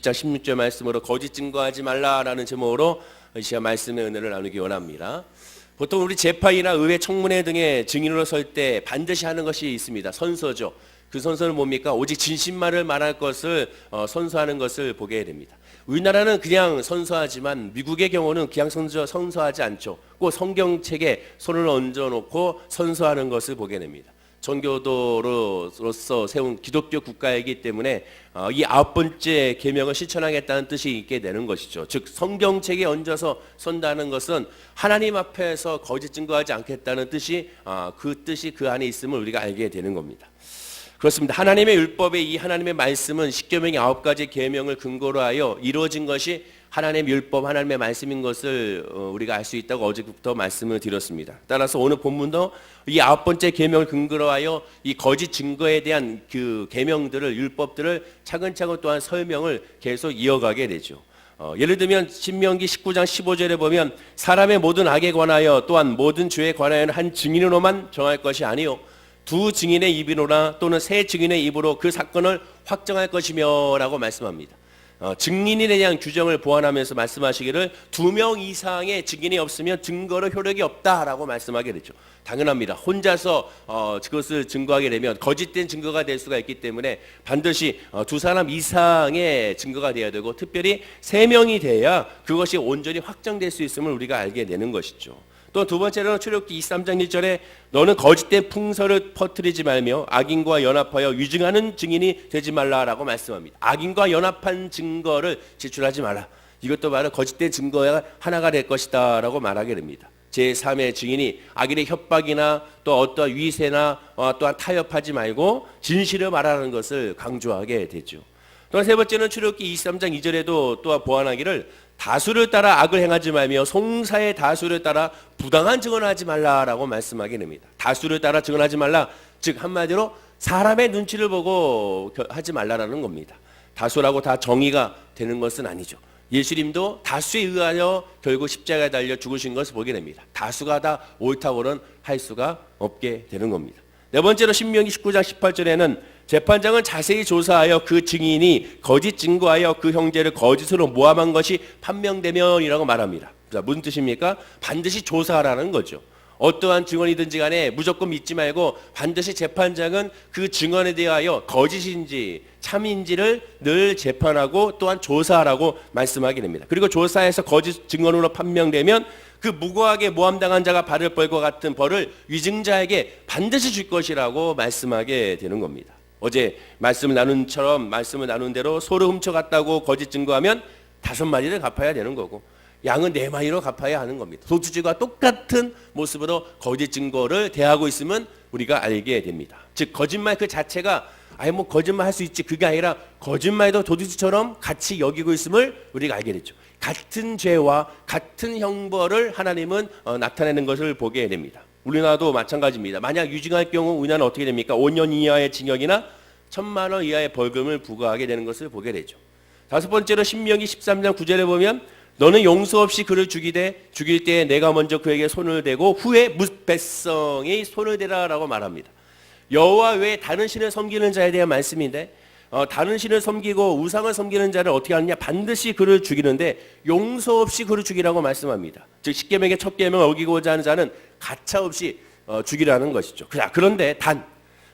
10장 16절 말씀으로 거짓 증거하지 말라라는 제목으로 이 시간 말씀의 은혜를 나누기 원합니다. 보통 우리 재판이나 의회 청문회 등의 증인으로 설 때 반드시 하는 것이 있습니다. 선서죠. 그 선서는 뭡니까? 오직 진실만을 말할 것을 선서하는 것을 보게 됩니다. 우리나라는 그냥 선서하지만 미국의 경우는 그냥 선서하지 않죠. 꼭 성경책에 손을 얹어놓고 선서하는 것을 보게 됩니다. 전교도로서 세운 기독교 국가이기 때문에 이 9번째 계명을 실천하겠다는 뜻이 있게 되는 것이죠. 즉 성경책에 얹어서 선다는 것은 하나님 앞에서 거짓 증거하지 않겠다는 뜻이 그 뜻이 그 안에 있음을 우리가 알게 되는 겁니다. 그렇습니다. 하나님의 율법의 이 하나님의 말씀은 십계명의 9가지 계명을 근거로 하여 이루어진 것이 하나님의 율법, 하나님의 말씀인 것을 우리가 알 수 있다고 어제부터 말씀을 드렸습니다. 따라서 오늘 본문도 이 9번째 계명을 근거로 하여 이 거짓 증거에 대한 그 계명들을, 율법들을 차근차근 또한 설명을 계속 이어가게 되죠. 예를 들면 신명기 19장 15절에 보면 사람의 모든 악에 관하여 또한 모든 죄에 관하여는 한 증인으로만 정할 것이 아니요 두 증인의 입이로나 또는 세 증인의 입으로 그 사건을 확정할 것이며 라고 말씀합니다. 증인에 대한 규정을 보완하면서 말씀하시기를 2명 이상의 증인이 없으면 증거로 효력이 없다라고 말씀하게 되죠. 당연합니다. 혼자서 그것을 증거하게 되면 거짓된 증거가 될 수가 있기 때문에 반드시 2사람 이상의 증거가 되어야 되고 특별히 3명이 돼야 그것이 온전히 확정될 수 있음을 우리가 알게 되는 것이죠. 또 두 번째로는 출애굽기 23장 1절에 너는 거짓된 풍설을 퍼뜨리지 말며 악인과 연합하여 위증하는 증인이 되지 말라라고 말씀합니다. 악인과 연합한 증거를 제출하지 마라. 이것도 바로 거짓된 증거가 하나가 될 것이다 라고 말하게 됩니다. 제3의 증인이 악인의 협박이나 또 어떠한 위세나 또한 타협하지 말고 진실을 말하는 것을 강조하게 되죠. 또한 세 번째는 출애굽기 23장 2절에도 또한 보완하기를 다수를 따라 악을 행하지 말며 송사의 다수를 따라 부당한 증언을 하지 말라라고 말씀하게 됩니다. 다수를 따라 증언하지 말라, 즉 한마디로 사람의 눈치를 보고 하지 말라라는 겁니다. 다수라고 다 정의가 되는 것은 아니죠. 예수님도 다수에 의하여 결국 십자가에 달려 죽으신 것을 보게 됩니다. 다수가 다 옳다고는 할 수가 없게 되는 겁니다. 네 번째로 신명기 19장 18절에는 재판장은 자세히 조사하여 그 증인이 거짓 증거하여 그 형제를 거짓으로 모함한 것이 판명되면이라고 말합니다. 자, 무슨 뜻입니까? 반드시 조사하라는 거죠. 어떠한 증언이든지 간에 무조건 믿지 말고 반드시 재판장은 그 증언에 대하여 거짓인지 참인지를 늘 재판하고 또한 조사하라고 말씀하게 됩니다. 그리고 조사해서 거짓 증언으로 판명되면 그 무고하게 모함당한 자가 받을 벌과 같은 벌을 위증자에게 반드시 줄 것이라고 말씀하게 되는 겁니다. 어제 말씀을 나눈 대로 소를 훔쳐갔다고 거짓 증거하면 5마리를 갚아야 되는 거고 양은 4마리로 갚아야 하는 겁니다. 도둑질과 똑같은 모습으로 거짓 증거를 대하고 있으면 우리가 알게 됩니다. 즉 거짓말 그 자체가 거짓말 할 수 있지 그게 아니라 거짓말도 도둑질처럼 같이 여기고 있음을 우리가 알게 됐죠. 같은 죄와 같은 형벌을 하나님은 나타내는 것을 보게 됩니다. 우리나라도 마찬가지입니다. 만약 유증할 경우 우리나라는 어떻게 됩니까? 5년 이하의 징역이나 1,000만 원 이하의 벌금을 부과하게 되는 것을 보게 되죠. 다섯 번째로 신명기 13장 9절에 보면 너는 용서 없이 그를 죽일 때에 내가 먼저 그에게 손을 대고 후에 무백성이 손을 대라라고 말합니다. 여호와 외에 다른 신을 섬기는 자에 대한 말씀인데 다른 신을 섬기고 우상을 섬기는 자를 어떻게 하느냐? 반드시 그를 죽이는데 용서 없이 그를 죽이라고 말씀합니다. 즉 십계명의 첫 계명을 어기고자 하는 자는 가차없이 죽이라는 것이죠. 그런데 단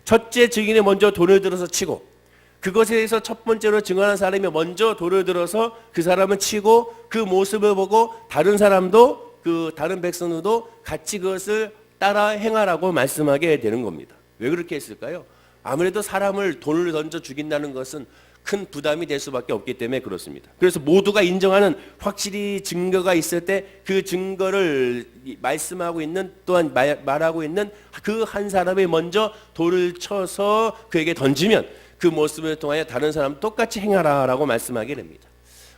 첫째 증인이 먼저 돌을 들어서 치고 그것에 대해서 첫 번째로 증언한 사람이 먼저 돌을 들어서 그 사람을 치고 그 모습을 보고 다른 사람도 그 다른 백성들도 같이 그것을 따라 행하라고 말씀하게 되는 겁니다. 왜 그렇게 했을까요? 아무래도 사람을 돌을 던져 죽인다는 것은 큰 부담이 될 수밖에 없기 때문에 그렇습니다. 그래서 모두가 인정하는 확실히 증거가 있을 때 그 증거를 말씀하고 있는 또한 말하고 있는 그 한 사람이 먼저 돌을 쳐서 그에게 던지면 그 모습을 통하여 다른 사람 똑같이 행하라라고 말씀하게 됩니다.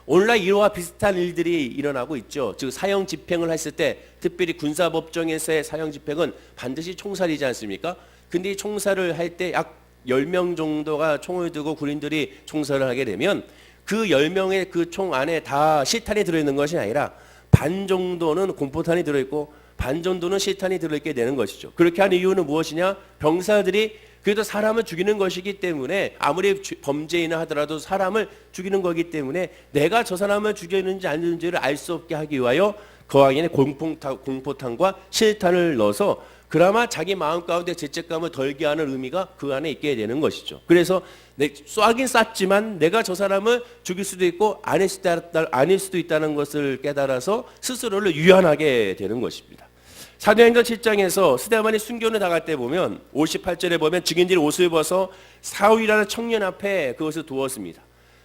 오늘날 이와 비슷한 일들이 일어나고 있죠. 즉 사형 집행을 했을 때 특별히 군사법정에서의 사형 집행은 반드시 총살이지 않습니까? 근데 이 총살을 할 때 약 10명 정도가 총을 들고 군인들이 총살을 하게 되면 그 10명의 그 총 안에 다 실탄이 들어있는 것이 아니라 반 정도는 공포탄이 들어있고 반 정도는 실탄이 들어있게 되는 것이죠. 그렇게 한 이유는 무엇이냐? 병사들이 그래도 사람을 죽이는 것이기 때문에 아무리 범죄인을 하더라도 사람을 죽이는 거기 때문에 내가 저 사람을 죽였는지 아닌지를 알 수 없게 하기 위하여 그 안에 공포탄과 실탄을 넣어서 그나마 자기 마음 가운데 죄책감을 덜게 하는 의미가 그 안에 있게 되는 것이죠. 그래서 쏴긴 쐈지만 내가 저 사람을 죽일 수도 있고 아닐 수도 있다는 것을 깨달아서 스스로를 유연하게 되는 것입니다. 사도행전 7장에서 스데반이 순교를 당할 때 보면 58절에 보면 증인들이 옷을 벗어 사울이라는 청년 앞에 그것을 두었습니다.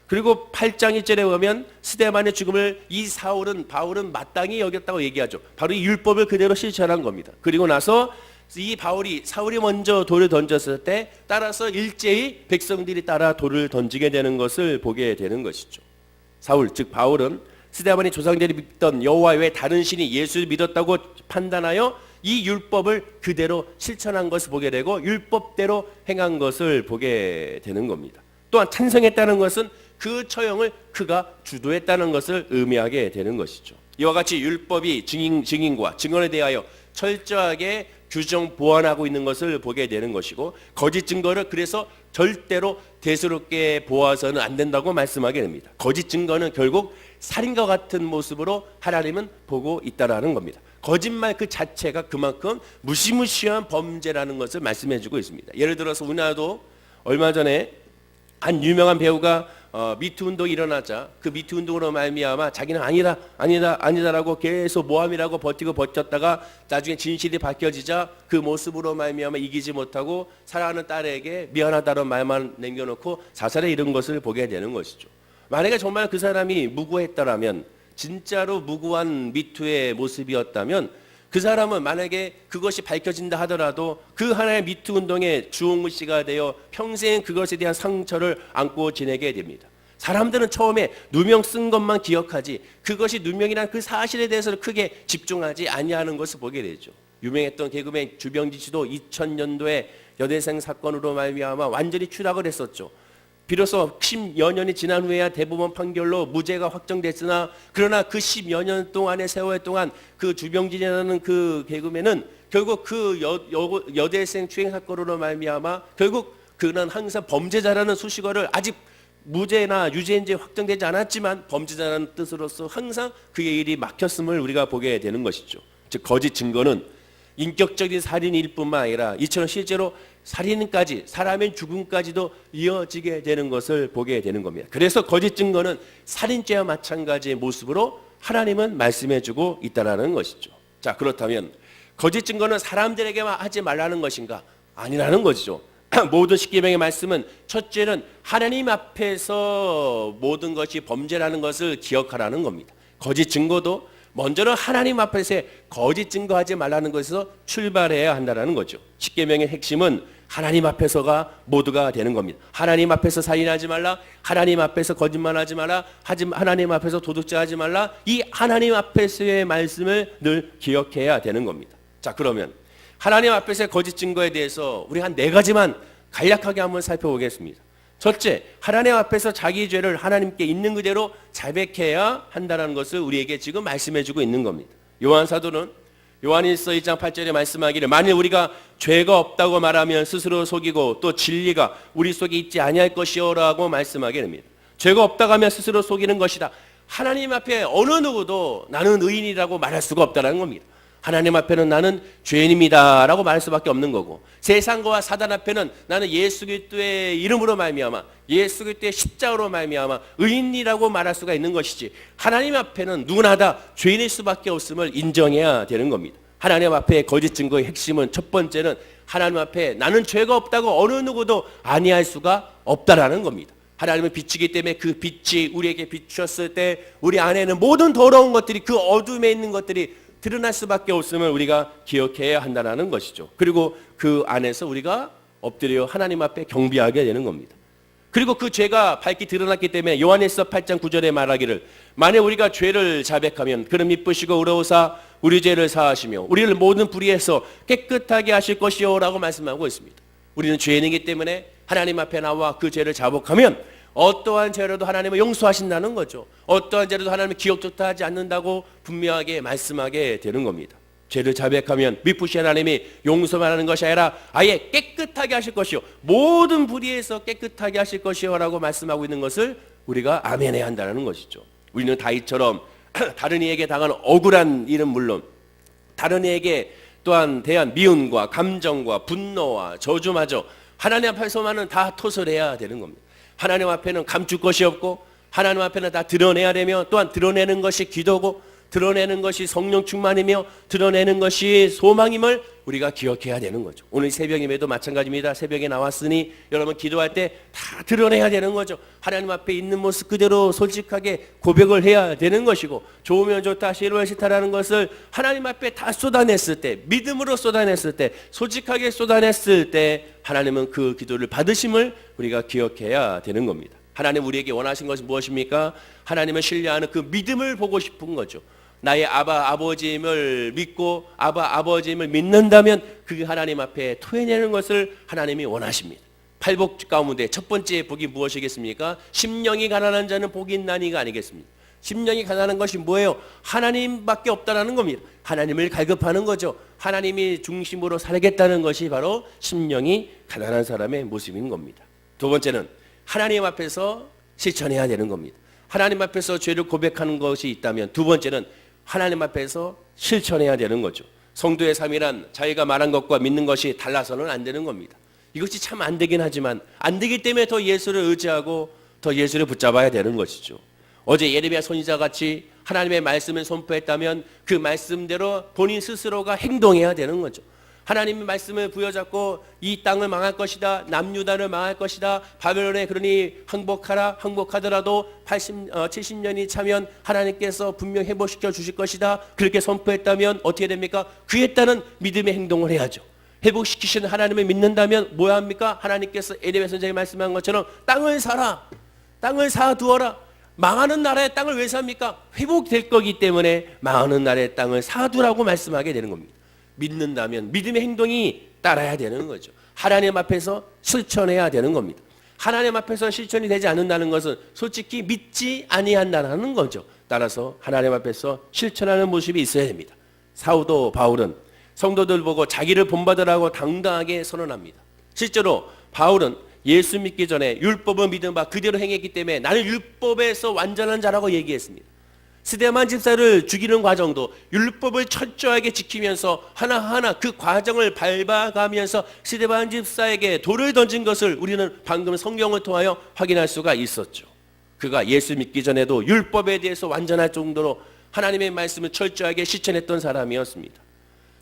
그리고 8장 1절에 보면 스데반의 죽음을 바울은 마땅히 여겼다고 얘기하죠. 바로 이 율법을 그대로 실천한 겁니다. 그리고 나서 사울이 먼저 돌을 던졌을 때 따라서 일제히 백성들이 따라 돌을 던지게 되는 것을 보게 되는 것이죠. 사울 즉 바울은 스데반이 조상들이 믿던 여호와 외에 다른 신이 예수를 믿었다고 판단하여 이 율법을 그대로 실천한 것을 보게 되고 율법대로 행한 것을 보게 되는 겁니다. 또한 찬성했다는 것은 그 처형을 그가 주도했다는 것을 의미하게 되는 것이죠. 이와 같이 율법이 증인과 증언에 대하여 철저하게 규정 보완하고 있는 것을 보게 되는 것이고 거짓 증거를 그래서 절대로 대수롭게 보아서는 안 된다고 말씀하게 됩니다. 거짓 증거는 결국 살인과 같은 모습으로 하나님은 보고 있다라는 겁니다. 거짓말 그 자체가 그만큼 무시무시한 범죄라는 것을 말씀해주고 있습니다. 예를 들어서 우리나라도 얼마 전에 한 유명한 배우가 미투 운동이 일어나자 그 미투 운동으로 말미암아 자기는 아니다라고 계속 모함이라고 버텼다가 나중에 진실이 밝혀지자 그 모습으로 말미암아 이기지 못하고 사랑하는 딸에게 미안하다는 말만 남겨놓고 자살에 이른 것을 보게 되는 것이죠. 만약에 정말 그 사람이 무고했더라면 진짜로 무고한 미투의 모습이었다면 그 사람은 만약에 그것이 밝혀진다 하더라도 그 하나의 미투 운동의 주홍무씨가 되어 평생 그것에 대한 상처를 안고 지내게 됩니다. 사람들은 처음에 누명 쓴 것만 기억하지 그것이 누명이란 그 사실에 대해서는 크게 집중하지 아니하는 것을 보게 되죠. 유명했던 개그맨 주병지 씨도 2000년도에 여대생 사건으로 말미암아 완전히 추락을 했었죠. 비로소 10여 년이 지난 후에야 대법원 판결로 무죄가 확정됐으나 그러나 그 10여 년 동안의 세월 동안 그 주병진이라는 그 개그맨은 결국 그 여대생 추행 사건으로 말미암아 결국 그는 항상 범죄자라는 수식어를 아직 무죄나 유죄인지 확정되지 않았지만 범죄자라는 뜻으로서 항상 그의 일이 막혔음을 우리가 보게 되는 것이죠. 즉 거짓 증거는 인격적인 살인일 뿐만 아니라 이처럼 실제로 살인까지 사람의 죽음까지도 이어지게 되는 것을 보게 되는 겁니다. 그래서 거짓 증거는 살인죄와 마찬가지의 모습으로 하나님은 말씀해주고 있다라는 것이죠. 자 그렇다면 거짓 증거는 사람들에게만 하지 말라는 것인가? 아니라는 것이죠. 모든 십계명의 말씀은 첫째는 하나님 앞에서 모든 것이 범죄라는 것을 기억하라는 겁니다. 거짓 증거도 먼저는 하나님 앞에서 거짓 증거하지 말라는 것에서 출발해야 한다는 거죠. 십계명의 핵심은 하나님 앞에서가 모두가 되는 겁니다. 하나님 앞에서 살인하지 말라, 하나님 앞에서 거짓말하지 말라, 하나님 앞에서 도둑질하지 말라. 이 하나님 앞에서의 말씀을 늘 기억해야 되는 겁니다. 자 그러면 하나님 앞에서의 거짓 증거에 대해서 우리 한 4가지만 간략하게 한번 살펴보겠습니다. 첫째, 하나님 앞에서 자기 죄를 하나님께 있는 그대로 자백해야 한다는 것을 우리에게 지금 말씀해주고 있는 겁니다. 요한 사도는 요한일서 1장 8절에 말씀하기를 만일 우리가 죄가 없다고 말하면 스스로 속이고 또 진리가 우리 속에 있지 아니할 것이오라고 말씀하게 됩니다. 죄가 없다고 하면 스스로 속이는 것이다. 하나님 앞에 어느 누구도 나는 의인이라고 말할 수가 없다는 겁니다. 하나님 앞에는 나는 죄인입니다 라고 말할 수밖에 없는 거고 세상과 사단 앞에는 나는 예수 그리스도의 이름으로 말미암아 예수 그리스도의 십자가로 말미암아 의인이라고 말할 수가 있는 것이지 하나님 앞에는 누구나 다 죄인일 수밖에 없음을 인정해야 되는 겁니다. 하나님 앞에 거짓 증거의 핵심은 첫 번째는 하나님 앞에 나는 죄가 없다고 어느 누구도 아니할 수가 없다라는 겁니다. 하나님은 빛이기 때문에 그 빛이 우리에게 비추었을 때 우리 안에는 모든 더러운 것들이 그 어둠에 있는 것들이 드러날 수밖에 없음을 우리가 기억해야 한다는 것이죠. 그리고 그 안에서 우리가 엎드려 하나님 앞에 경배하게 되는 겁니다. 그리고 그 죄가 밝히 드러났기 때문에 요한일서 8장 9절에 말하기를 만약 우리가 죄를 자백하면 그는 미쁘시고 의로우사 우리 죄를 사하시며 우리를 모든 불의에서 깨끗하게 하실 것이요 라고 말씀하고 있습니다. 우리는 죄인이기 때문에 하나님 앞에 나와 그 죄를 자복하면 어떠한 죄라도 하나님은 용서하신다는 거죠. 어떠한 죄라도 하나님은 기억조차 하지 않는다고 분명하게 말씀하게 되는 겁니다. 죄를 자백하면 미쁘신 하나님이 용서만 하는 것이 아니라 아예 깨끗하게 하실 것이요 모든 불의에서 깨끗하게 하실 것이요 라고 말씀하고 있는 것을 우리가 아멘해야 한다는 것이죠. 우리는 다윗처럼 다른 이에게 당한 억울한 일은 물론 다른 이에게 또한 대한 미움과 감정과 분노와 저주마저 하나님 앞에서만은 다 토설해야 되는 겁니다. 하나님 앞에는 감출 것이 없고 하나님 앞에는 다 드러내야 되며 또한 드러내는 것이 기도고 드러내는 것이 성령 충만이며 드러내는 것이 소망임을 우리가 기억해야 되는 거죠. 오늘 새벽 예배도 마찬가지입니다. 새벽에 나왔으니 여러분 기도할 때 다 드러내야 되는 거죠. 하나님 앞에 있는 모습 그대로 솔직하게 고백을 해야 되는 것이고 좋으면 좋다 싫으면 싫다라는 것을 하나님 앞에 다 쏟아냈을 때 믿음으로 쏟아냈을 때 솔직하게 쏟아냈을 때 하나님은 그 기도를 받으심을 우리가 기억해야 되는 겁니다. 하나님 우리에게 원하신 것은 무엇입니까? 하나님을 신뢰하는 그 믿음을 보고 싶은 거죠. 나의 아버지임을 믿고 아버지임을 믿는다면 그 하나님 앞에 토해내는 것을 하나님이 원하십니다. 팔복 가운데 첫 번째 복이 무엇이겠습니까? 심령이 가난한 자는 복이 있나니가 아니겠습니까? 심령이 가난한 것이 뭐예요? 하나님밖에 없다라는 겁니다. 하나님을 갈급하는 거죠. 하나님이 중심으로 살겠다는 것이 바로 심령이 가난한 사람의 모습인 겁니다. 두 번째는 하나님 앞에서 실천해야 되는 겁니다. 하나님 앞에서 죄를 고백하는 것이 있다면 두 번째는 하나님 앞에서 실천해야 되는 거죠. 성도의 삶이란 자기가 말한 것과 믿는 것이 달라서는 안 되는 겁니다. 이것이 참 안 되긴 하지만 안 되기 때문에 더 예수를 의지하고 더 예수를 붙잡아야 되는 것이죠. 어제 예레미야 선지자같이 하나님의 말씀을 선포했다면 그 말씀대로 본인 스스로가 행동해야 되는 거죠. 하나님의 말씀을 부여잡고 이 땅을 망할 것이다. 남유다를 망할 것이다. 바벨론에 그러니 항복하더라도 70년이 차면 하나님께서 분명 회복시켜 주실 것이다. 그렇게 선포했다면 어떻게 됩니까? 그에 따른 믿음의 행동을 해야죠. 회복시키시는 하나님을 믿는다면 뭐야 합니까? 하나님께서 에레미야 선지자가 말씀한 것처럼 땅을 사라. 땅을 사두어라. 망하는 나라의 땅을 왜 삽니까? 회복될 거기 때문에 망하는 나라의 땅을 사두라고 말씀하게 되는 겁니다. 믿는다면 믿음의 행동이 따라야 되는 거죠. 하나님 앞에서 실천해야 되는 겁니다. 하나님 앞에서 실천이 되지 않는다는 것은 솔직히 믿지 아니한다는 거죠. 따라서 하나님 앞에서 실천하는 모습이 있어야 됩니다. 사도 바울은 성도들 보고 자기를 본받으라고 당당하게 선언합니다. 실제로 바울은 예수 믿기 전에 율법을 믿은 바 그대로 행했기 때문에 나는 율법에서 완전한 자라고 얘기했습니다. 스데반 집사를 죽이는 과정도 율법을 철저하게 지키면서 하나하나 그 과정을 밟아가면서 스데반 집사에게 돌을 던진 것을 우리는 방금 성경을 통하여 확인할 수가 있었죠. 그가 예수 믿기 전에도 율법에 대해서 완전할 정도로 하나님의 말씀을 철저하게 실천했던 사람이었습니다.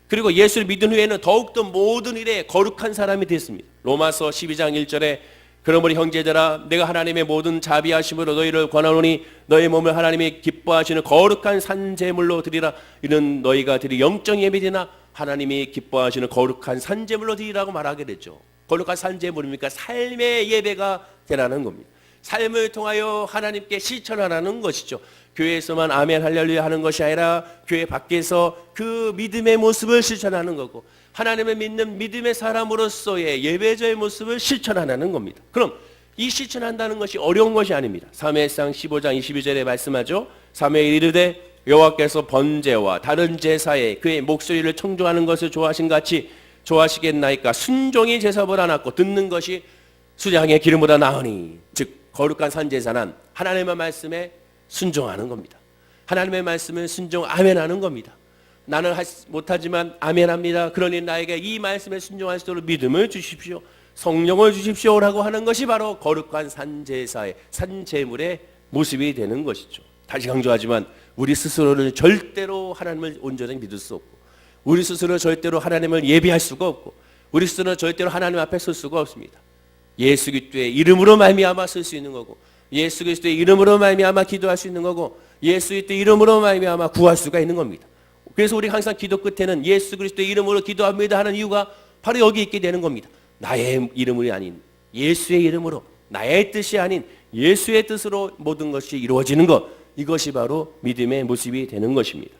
그리고 예수를 믿은 후에는 더욱더 모든 일에 거룩한 사람이 됐습니다. 로마서 12장 1절에 그러므로 형제들아 내가 하나님의 모든 자비하심으로 너희를 권하노니 너희 몸을 하나님이 기뻐하시는 거룩한 산제물로 드리라. 이는 너희가 드릴 영적 예배이나 하나님이 기뻐하시는 거룩한 산제물로 드리라고 말하게 됐죠. 거룩한 산제물입니까? 삶의 예배가 되라는 겁니다. 삶을 통하여 하나님께 실천하라는 것이죠. 교회에서만 아멘 할렐루야 하는 것이 아니라 교회 밖에서 그 믿음의 모습을 실천하는 거고 하나님을 믿는 믿음의 사람으로서의 예배자의 모습을 실천하는 겁니다. 그럼 이 실천한다는 것이 어려운 것이 아닙니다. 사무엘상 15장 22절에 말씀하죠. 사무엘이 이르되 여호와께서 번제와 다른 제사에 그의 목소리를 청종하는 것을 좋아하신 같이 좋아하시겠나이까. 순종이 제사보다 낫고 듣는 것이 수장의 기름보다 나으니. 즉 거룩한 산제사는 하나님의 말씀에 순종하는 겁니다. 하나님의 말씀을 순종 아멘하는 겁니다. 나는 못하지만 아멘합니다. 그러니 나에게 이 말씀에 순종할 수 있도록 믿음을 주십시오. 성령을 주십시오라고 하는 것이 바로 거룩한 산제사의 산제물의 모습이 되는 것이죠. 다시 강조하지만 우리 스스로를 절대로 하나님을 온전히 믿을 수 없고 우리 스스로 절대로 하나님을 예배할 수가 없고 우리 스스로 절대로 하나님 앞에 설 수가 없습니다. 예수 그리스도의 이름으로 말미암아 쓸 수 있는 거고 예수 그리스도의 이름으로 말미암아 기도할 수 있는 거고 예수 그리스도의 이름으로 말미암아 구할 수가 있는 겁니다. 그래서 우리 항상 기도 끝에는 예수 그리스도의 이름으로 기도합니다 하는 이유가 바로 여기 있게 되는 겁니다. 나의 이름이 아닌 예수의 이름으로 나의 뜻이 아닌 예수의 뜻으로 모든 것이 이루어지는 것, 이것이 바로 믿음의 모습이 되는 것입니다.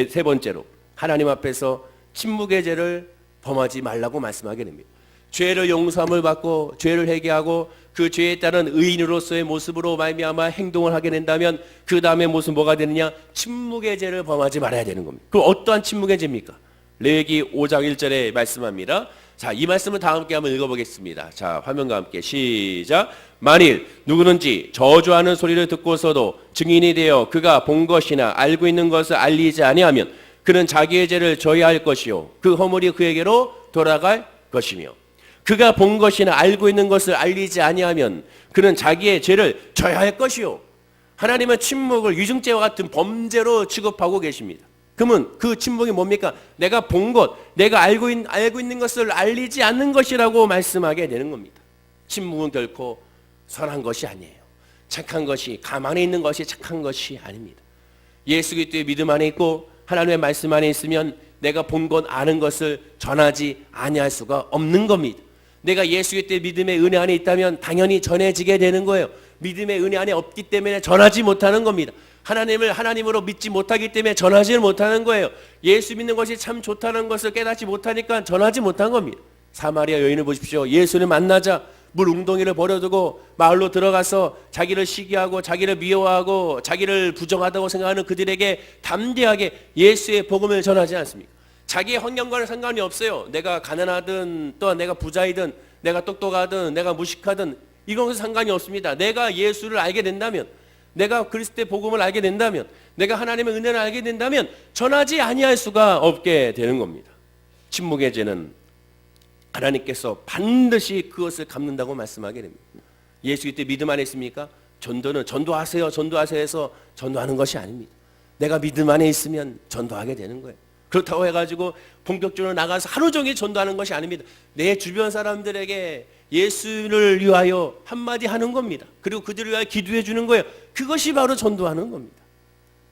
세 번째로 하나님 앞에서 침묵의 죄를 범하지 말라고 말씀하게 됩니다. 죄를 용서함을 받고 죄를 회개하고 그 죄에 따른 의인으로서의 모습으로 말미암아 행동을 하게 된다면 그 다음에 모습 뭐가 되느냐? 침묵의 죄를 범하지 말아야 되는 겁니다. 그럼 어떠한 침묵의 죄입니까? 레위기 5장 1절에 말씀합니다. 자, 이 말씀을 다 함께 한번 읽어보겠습니다. 자, 화면과 함께 시작. 만일 누구든지 저주하는 소리를 듣고서도 증인이 되어 그가 본 것이나 알고 있는 것을 알리지 아니하면 그는 자기의 죄를 져야 할 것이요 그 허물이 그에게로 돌아갈 것이며 그가 본 것이나 알고 있는 것을 알리지 아니하면 그는 자기의 죄를 져야 할 것이요. 하나님은 침묵을 위증죄와 같은 범죄로 취급하고 계십니다. 그러면 그 침묵이 뭡니까? 내가 본 것, 내가 알고 있는 것을 알리지 않는 것이라고 말씀하게 되는 겁니다. 침묵은 결코 선한 것이 아니에요. 착한 것이, 가만히 있는 것이 착한 것이 아닙니다. 예수 그리스도의 믿음 안에 있고 하나님의 말씀 안에 있으면 내가 본 것, 아는 것을 전하지 아니할 수가 없는 겁니다. 내가 예수 그리스도의 믿음의 은혜 안에 있다면 당연히 전해지게 되는 거예요. 믿음의 은혜 안에 없기 때문에 전하지 못하는 겁니다. 하나님을 하나님으로 믿지 못하기 때문에 전하지 못하는 거예요. 예수 믿는 것이 참 좋다는 것을 깨닫지 못하니까 전하지 못한 겁니다. 사마리아 여인을 보십시오. 예수를 만나자 물 웅덩이를 버려두고 마을로 들어가서 자기를 시기하고 자기를 미워하고 자기를 부정하다고 생각하는 그들에게 담대하게 예수의 복음을 전하지 않습니까? 자기의 환경과는 상관이 없어요. 내가 가난하든 또한 내가 부자이든 내가 똑똑하든 내가 무식하든 이건 상관이 없습니다. 내가 예수를 알게 된다면, 내가 그리스도의 복음을 알게 된다면, 내가 하나님의 은혜를 알게 된다면 전하지 아니할 수가 없게 되는 겁니다. 침묵의 죄는 하나님께서 반드시 그것을 갚는다고 말씀하게 됩니다. 예수 그리스도의 믿음 안에 있습니까? 전도는 전도하세요 해서 전도하는 것이 아닙니다. 내가 믿음 안에 있으면 전도하게 되는 거예요. 그렇다고 해가지고 본격적으로 나가서 하루 종일 전도하는 것이 아닙니다. 내 주변 사람들에게 예수를 위하여 한마디 하는 겁니다. 그리고 그들을 위하여 기도해 주는 거예요. 그것이 바로 전도하는 겁니다.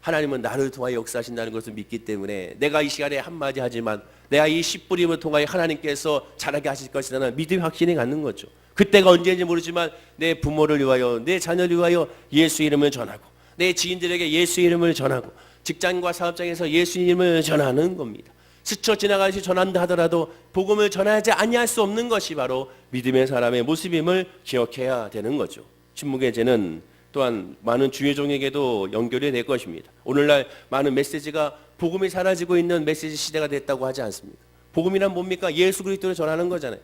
하나님은 나를 통하여 역사하신다는 것을 믿기 때문에 내가 이 시간에 한마디 하지만 내가 이 씨뿌림을 통하여 하나님께서 자라게 하실 것이라는 믿음의 확신이 갖는 거죠. 그때가 언제인지 모르지만 내 부모를 위하여, 내 자녀를 위하여 예수 이름을 전하고, 내 지인들에게 예수 이름을 전하고, 직장과 사업장에서 예수 이름을 전하는 겁니다. 스쳐 지나가시 전한다 하더라도 복음을 전하지 아니할 수 없는 것이 바로 믿음의 사람의 모습임을 기억해야 되는 거죠. 침묵의 죄는 또한 많은 주의 종에게도 연결이 될 것입니다. 오늘날 많은 메시지가 복음이 사라지고 있는 메시지 시대가 됐다고 하지 않습니까? 복음이란 뭡니까? 예수 그리스도를 전하는 거잖아요.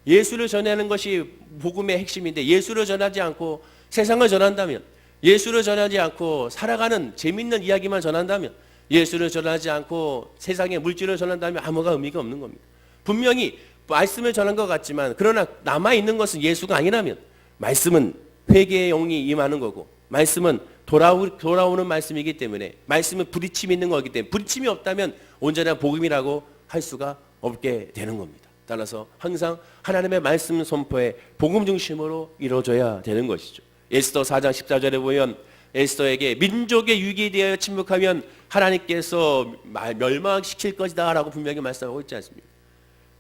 예수를 전하는 것이 복음의 핵심인데 예수를 전하지 않고 세상을 전한다면, 예수를 전하지 않고 살아가는 재밌는 이야기만 전한다면, 예수를 전하지 않고 세상의 물질을 전한다면 아무가 의미가 없는 겁니다. 분명히 말씀을 전한 것 같지만 그러나 남아있는 것은 예수가 아니라면 말씀은 회개의 영이 임하는 거고, 말씀은 돌아오는 말씀이기 때문에, 말씀은 부딪힘이 있는 거기 때문에 부딪힘이 없다면 온전한 복음이라고 할 수가 없게 되는 겁니다. 따라서 항상 하나님의 말씀 선포에 복음 중심으로 이루어져야 되는 것이죠. 에스더 4장 14절에 보면 에스더에게 민족의 유익에 대하여 침묵하면 하나님께서 멸망시킬 것이다 라고 분명히 말씀하고 있지 않습니까?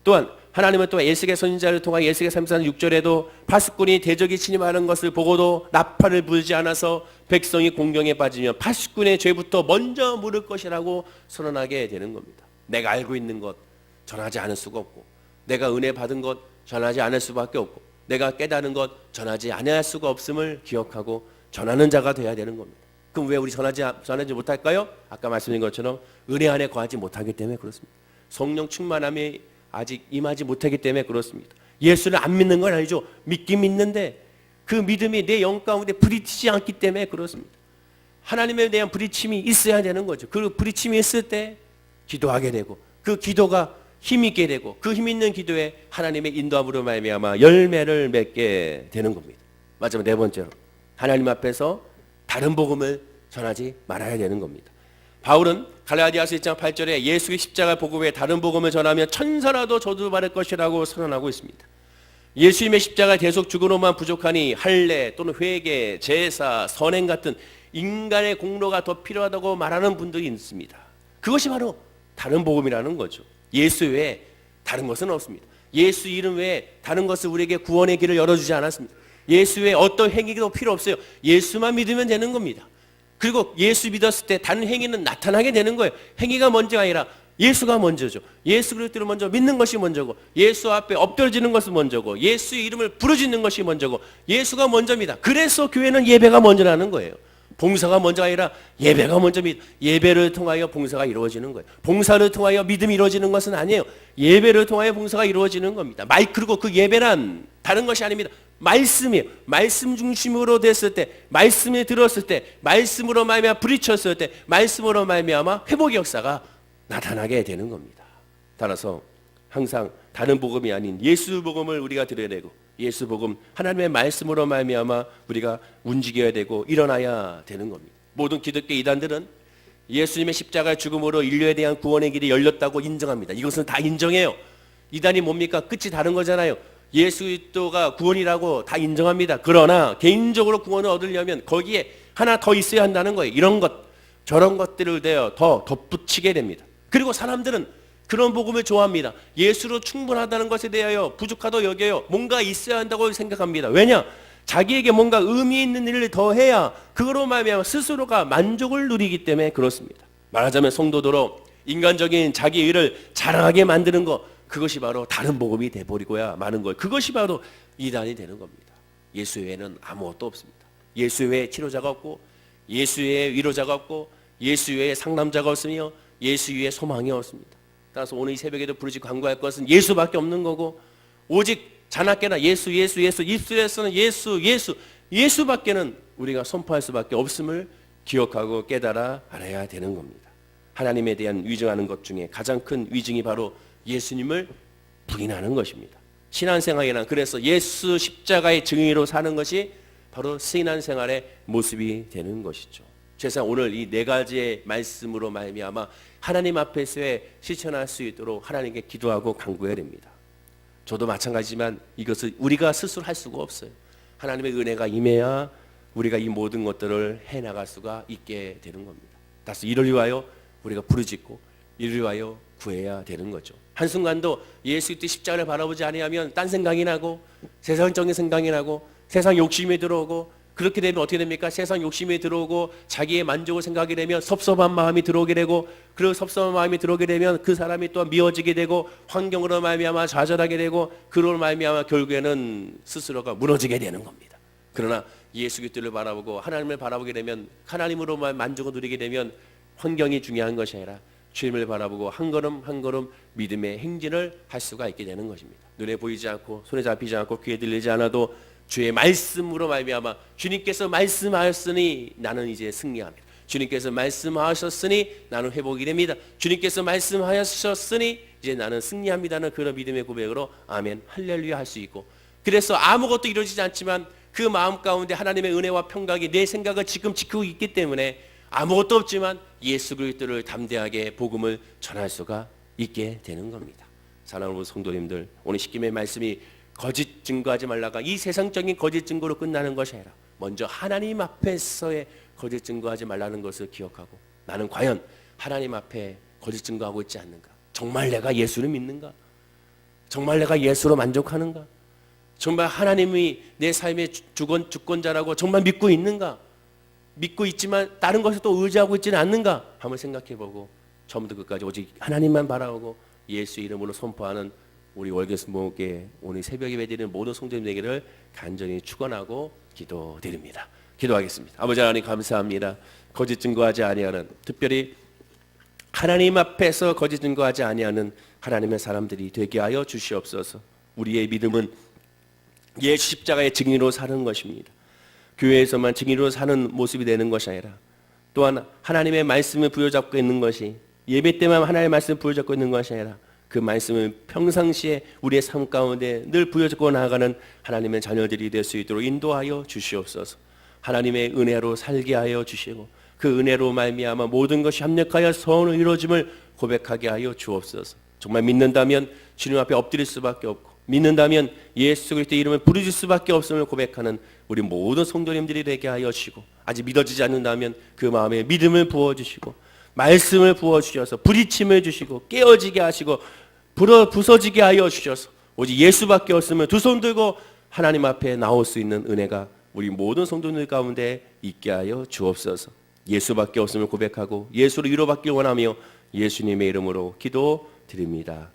또한 하나님은 또 에스겔 선지자를 통하여 에스겔 34장 6절에도 파수꾼이 대적이 침입하는 것을 보고도 나팔을 불지 않아서 백성이 공경에 빠지며 파수꾼의 죄부터 먼저 물을 것이라고 선언하게 되는 겁니다. 내가 알고 있는 것 전하지 않을 수가 없고, 내가 은혜 받은 것 전하지 않을 수밖에 없고, 내가 깨달은 것 전하지 않을 수가 없음을 기억하고 전하는 자가 되어야 되는 겁니다. 그럼 왜 우리 전하지 못할까요? 아까 말씀드린 것처럼 은혜 안에 거하지 못하기 때문에 그렇습니다. 성령 충만함이 아직 임하지 못하기 때문에 그렇습니다. 예수를 안 믿는 건 아니죠. 믿긴 믿는데 그 믿음이 내 영 가운데 부딪히지 않기 때문에 그렇습니다. 하나님에 대한 부딪힘이 있어야 되는 거죠. 그 부딪힘이 있을 때 기도하게 되고, 그 기도가 힘있게 되고, 그 힘있는 기도에 하나님의 인도함으로 말미암아 열매를 맺게 되는 겁니다. 마지막 네 번째로 하나님 앞에서 다른 복음을 전하지 말아야 되는 겁니다. 바울은 갈라디아서 1장 8절에 예수의 십자가 복음 외에 다른 복음을 전하면 천사라도 저주받을 것이라고 선언하고 있습니다. 예수님의 십자가 대속 죽음으로만 부족하니 할례 또는 회개, 제사, 선행 같은 인간의 공로가 더 필요하다고 말하는 분들이 있습니다. 그것이 바로 다른 복음이라는 거죠. 예수 외에 다른 것은 없습니다. 예수 이름 외에 다른 것을 우리에게 구원의 길을 열어주지 않았습니다. 예수 외에 어떤 행위도 필요 없어요. 예수만 믿으면 되는 겁니다. 그리고 예수 믿었을 때 다른 행위는 나타나게 되는 거예요. 행위가 먼저가 아니라 예수가 먼저죠. 예수 그리스도를 먼저 믿는 것이 먼저고, 예수 앞에 엎드려지는 것이 먼저고, 예수의 이름을 부르짖는 것이 먼저고, 예수가 먼저입니다. 그래서 교회는 예배가 먼저라는 거예요. 봉사가 먼저 아니라 예배가 먼저 예배를 통하여 봉사가 이루어지는 거예요. 봉사를 통하여 믿음이 이루어지는 것은 아니에요. 예배를 통하여 봉사가 이루어지는 겁니다. 그리고 그 예배란 다른 것이 아닙니다. 말씀이에요. 말씀 중심으로 됐을 때, 말씀을 들었을 때, 말씀으로 말미암아 부딪혔을 때, 말씀으로 말미암아 회복의 역사가 나타나게 되는 겁니다. 따라서 항상 다른 복음이 아닌 예수 복음을 우리가 들어야 되고, 예수 복음 하나님의 말씀으로 말미암아 우리가 움직여야 되고 일어나야 되는 겁니다. 모든 기독교 이단들은 예수님의 십자가 죽음으로 인류에 대한 구원의 길이 열렸다고 인정합니다. 이것은 다 인정해요. 이단이 뭡니까? 끝이 다른 거잖아요. 예수 그리스도가 구원이라고 다 인정합니다. 그러나 개인적으로 구원을 얻으려면 거기에 하나 더 있어야 한다는 거예요. 이런 것 저런 것들을 더 덧붙이게 됩니다. 그리고 사람들은 그런 복음을 좋아합니다. 예수로 충분하다는 것에 대하여 부족하다고 여겨요. 뭔가 있어야 한다고 생각합니다. 왜냐? 자기에게 뭔가 의미 있는 일을 더 해야 그거로 말미암아 스스로가 만족을 누리기 때문에 그렇습니다. 말하자면 성도도로 인간적인 자기 의를 자랑하게 만드는 것, 그것이 바로 다른 복음이 돼버리고야 마는 거예요. 그것이 바로 이단이 되는 겁니다. 예수 외에는 아무것도 없습니다. 예수 외에 치료자가 없고, 예수 외에 위로자가 없고, 예수 외에 상담자가 없으며, 예수 외에 소망이 없습니다. 따라서 오늘 이 새벽에도 부르짖고 간구할 것은 예수밖에 없는 거고, 오직 자나깨나 입술에서는 예수밖에는 우리가 선포할 수밖에 없음을 기억하고 깨달아 알아야 되는 겁니다. 하나님에 대한 위증하는 것 중에 가장 큰 위증이 바로 예수님을 부인하는 것입니다. 신앙생활이란 그래서 예수 십자가의 증인으로 사는 것이 바로 신앙생활의 모습이 되는 것이죠. 제가 오늘 이 네 가지의 말씀으로 말미암아 하나님 앞에서의 실천할 수 있도록 하나님께 기도하고 간구해야 됩니다. 저도 마찬가지지만 이것을 우리가 스스로 할 수가 없어요. 하나님의 은혜가 임해야 우리가 이 모든 것들을 해나갈 수가 있게 되는 겁니다. 따라서 이를 위하여 우리가 부르짖고 이를 위하여 구해야 되는 거죠. 한순간도 예수 그리스도의 십자가를 바라보지 아니하면 딴 생각이 나고 세상적인 생각이 나고 세상 욕심이 들어오고, 그렇게 되면 어떻게 됩니까? 세상 욕심이 들어오고 자기의 만족을 생각하게 되면 섭섭한 마음이 들어오게 되고, 그리고 섭섭한 마음이 들어오게 되면 그 사람이 또 미워지게 되고 환경으로 말미암아 좌절하게 되고, 그로 말미암아 결국에는 스스로가 무너지게 되는 겁니다. 그러나 예수 그리스도를 바라보고 하나님을 바라보게 되면, 하나님으로만 만족을 누리게 되면 환경이 중요한 것이 아니라 주님을 바라보고 한 걸음 한 걸음 믿음의 행진을 할 수가 있게 되는 것입니다. 눈에 보이지 않고 손에 잡히지 않고 귀에 들리지 않아도 주의 말씀으로 말미암아 주님께서 말씀하셨으니 나는 이제 승리합니다. 주님께서 말씀하셨으니 나는 회복이 됩니다. 주님께서 말씀하셨으니 이제 나는 승리합니다는 그런 믿음의 고백으로 아멘 할렐루야 할 수 있고, 그래서 아무것도 이루어지지 않지만 그 마음 가운데 하나님의 은혜와 평강이 내 생각을 지금 지키고 있기 때문에 아무것도 없지만 예수 그리스도를 담대하게 복음을 전할 수가 있게 되는 겁니다. 사랑하는 성도님들, 오늘 십김의 말씀이 거짓 증거하지 말라가 이 세상적인 거짓 증거로 끝나는 것이 아니라 먼저 하나님 앞에서의 거짓 증거하지 말라는 것을 기억하고, 나는 과연 하나님 앞에 거짓 증거하고 있지 않는가? 정말 내가 예수를 믿는가? 정말 내가 예수로 만족하는가? 정말 하나님이 내 삶의 주권자라고 정말 믿고 있는가? 믿고 있지만 다른 것을 또 의지하고 있지는 않는가? 한번 생각해보고 처음부터 끝까지 오직 하나님만 바라보고 예수 이름으로 선포하는 우리 월계수목회 오늘 새벽에 예배드리는 모든 성도님에게를 간절히 축원하고 기도드립니다. 기도하겠습니다. 아버지 하나님 감사합니다. 거짓 증거하지 아니하는, 특별히 하나님 앞에서 거짓 증거하지 아니하는 하나님의 사람들이 되게 하여 주시옵소서. 우리의 믿음은 예수 십자가의 증인으로 사는 것입니다. 교회에서만 증인으로 사는 모습이 되는 것이 아니라 또한 하나님의 말씀을 부여잡고 있는 것이, 예배 때만 하나님의 말씀을 부여잡고 있는 것이 아니라 그 말씀을 평상시에 우리의 삶 가운데 늘 부여잡고 나아가는 하나님의 자녀들이 될 수 있도록 인도하여 주시옵소서. 하나님의 은혜로 살게 하여 주시고 그 은혜로 말미암아 모든 것이 합력하여 선을 이루어짐을 고백하게 하여 주옵소서. 정말 믿는다면 주님 앞에 엎드릴 수밖에 없고, 믿는다면 예수 그리스도의 이름을 부르실 수밖에 없음을 고백하는 우리 모든 성도님들이 되게 하여 주시고, 아직 믿어지지 않는다면 그 마음에 믿음을 부어주시고 말씀을 부어주셔서 부딪힘을 주시고 깨어지게 하시고 부서지게 하여 주셔서 오직 예수밖에 없으면 두 손 들고 하나님 앞에 나올 수 있는 은혜가 우리 모든 성도들 가운데 있게 하여 주옵소서. 예수밖에 없음을 고백하고 예수로 위로받길 원하며 예수님의 이름으로 기도드립니다.